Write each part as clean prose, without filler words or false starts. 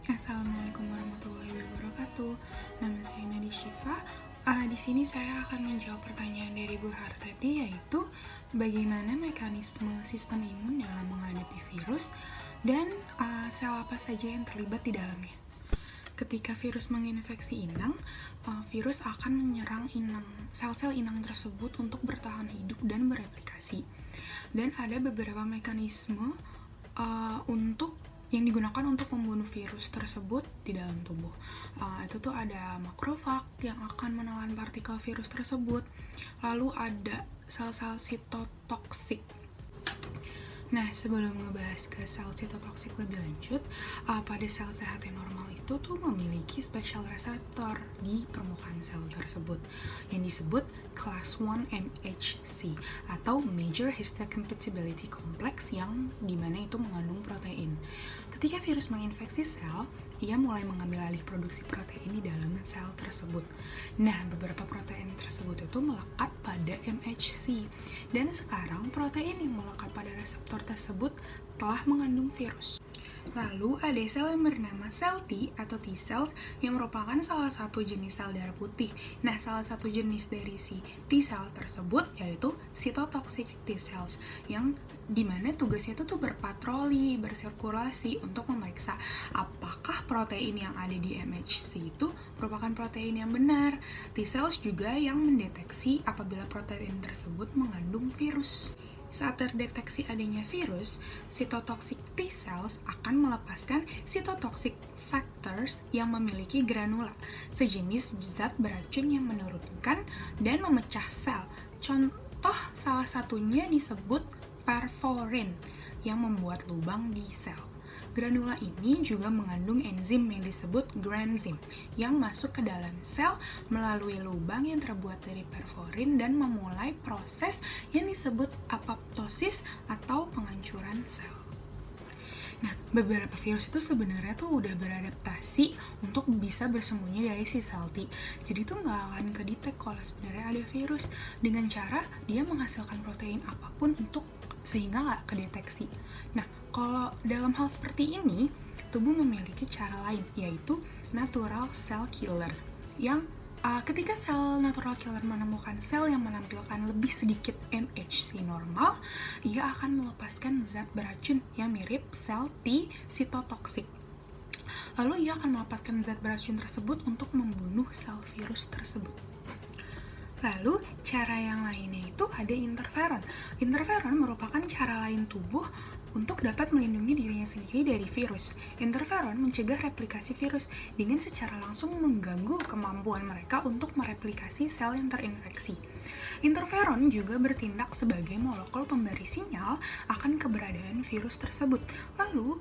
Assalamualaikum warahmatullahi wabarakatuh. Nama saya Nadi Syifa. Di sini saya akan menjawab pertanyaan dari Bu Hartati, yaitu bagaimana mekanisme sistem imun dalam menghadapi virus dan sel apa saja yang terlibat di dalamnya. Ketika virus menginfeksi inang, virus akan menyerang sel-sel inang tersebut untuk bertahan hidup dan bereplikasi. Dan ada beberapa mekanisme yang digunakan untuk membunuh virus tersebut di dalam tubuh. Itu tuh ada makrofag yang akan menelan partikel virus tersebut. Lalu ada sel-sel sitotoksik. Nah, sebelum ngebahas ke sel sitotoksik lebih lanjut, pada sel sehat yang normal itu tuh memiliki special reseptor di permukaan sel tersebut yang disebut class 1 MHC atau Major Histocompatibility Complex, yang dimana itu mengandung protein. Ketika virus menginfeksi sel, ia mulai mengambil alih produksi protein di dalam sel tersebut. Nah, beberapa protein tersebut itu melekat pada MHC, dan sekarang protein yang melekat pada reseptor tersebut telah mengandung virus. Lalu ada sel yang bernama sel T atau T cells yang merupakan salah satu jenis sel darah putih. Nah, salah satu jenis dari si T cell tersebut yaitu cytotoxic T cells, yang dimana tugasnya itu tuh berpatroli, bersirkulasi untuk memeriksa apakah protein yang ada di MHC itu merupakan protein yang benar. T cells juga yang mendeteksi apabila protein tersebut mengandung virus. Saat terdeteksi adanya virus, cytotoxic T cells akan melepaskan cytotoxic factors yang memiliki granula, sejenis zat beracun yang menurunkan dan memecah sel. Contoh salah satunya disebut perforin yang membuat lubang di sel. Granula ini juga mengandung enzim yang disebut granzyme yang masuk ke dalam sel melalui lubang yang terbuat dari perforin dan memulai proses yang disebut apoptosis atau penghancuran sel. Nah, beberapa virus itu sebenarnya tuh udah beradaptasi untuk bisa bersembunyi dari si sel T. Jadi tuh nggak akan kedetek kalau sebenarnya ada virus, dengan cara dia menghasilkan protein apapun sehingga nggak kedeteksi. Nah, kalau dalam hal seperti ini, tubuh memiliki cara lain, yaitu natural cell killer, yang ketika sel natural killer menemukan sel yang menampilkan lebih sedikit MHC normal, ia akan melepaskan zat beracun yang mirip sel T sitotoksik. Lalu ia akan melepaskan zat beracun tersebut untuk membunuh sel virus tersebut. Lalu, cara yang lainnya itu ada interferon. Interferon merupakan cara lain tubuh untuk dapat melindungi dirinya sendiri dari virus. Interferon mencegah replikasi virus dengan secara langsung mengganggu kemampuan mereka untuk mereplikasi sel yang terinfeksi. Interferon juga bertindak sebagai molekul pemberi sinyal akan keberadaan virus tersebut. Lalu,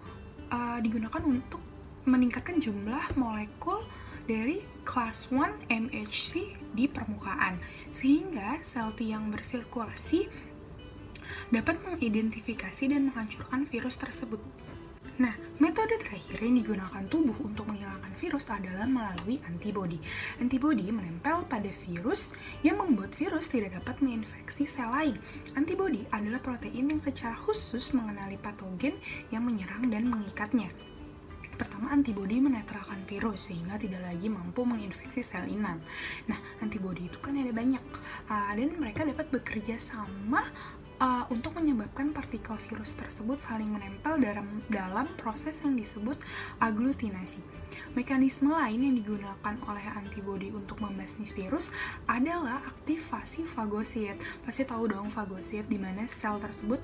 digunakan untuk meningkatkan jumlah molekul dari class 1 MHC di permukaan, sehingga sel T yang bersirkulasi dapat mengidentifikasi dan menghancurkan virus tersebut. Nah, metode terakhir yang digunakan tubuh untuk menghilangkan virus adalah melalui antibodi. Antibodi menempel pada virus yang membuat virus tidak dapat menginfeksi sel lain. Antibodi adalah protein yang secara khusus mengenali patogen yang menyerang dan mengikatnya. Pertama, antibodi menetralkan virus sehingga tidak lagi mampu menginfeksi sel inang. Nah, antibodi itu kan ada banyak, dan mereka dapat bekerja sama untuk menyebabkan partikel virus tersebut saling menempel dalam proses yang disebut aglutinasi. Mekanisme lain yang digunakan oleh antibodi untuk membasmi virus adalah aktivasi fagosit. Pasti tahu dong fagosit, di mana sel tersebut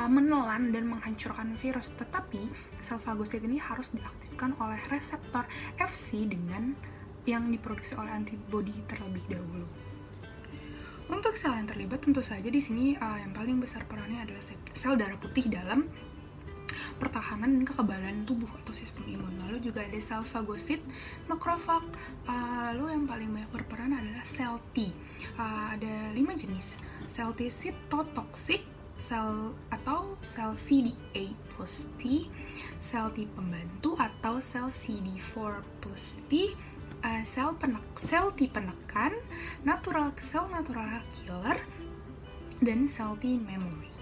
menelan dan menghancurkan virus. Tetapi sel fagosit ini harus diaktifkan oleh reseptor Fc dengan yang diproduksi oleh antibodi terlebih dahulu. Untuk sel yang terlibat, tentu saja di sini yang paling besar perannya adalah sel darah putih dalam pertahanan dan kekebalan tubuh atau sistem imun. Lalu juga ada sel fagosit, makrofag. Lalu yang paling banyak berperan adalah sel T. Ada 5 jenis. Sel T sitotoksik, sel CD8 plus T, sel T pembantu atau sel CD4 plus T, sel T penekan, natural killer, dan sel T memory.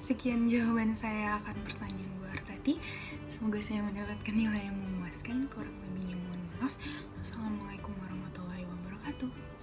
Sekian jawaban saya akan pertanyaan Bu Hartati. Semoga saya mendapatkan nilai yang memuaskan. Assalamualaikum warahmatullahi wabarakatuh.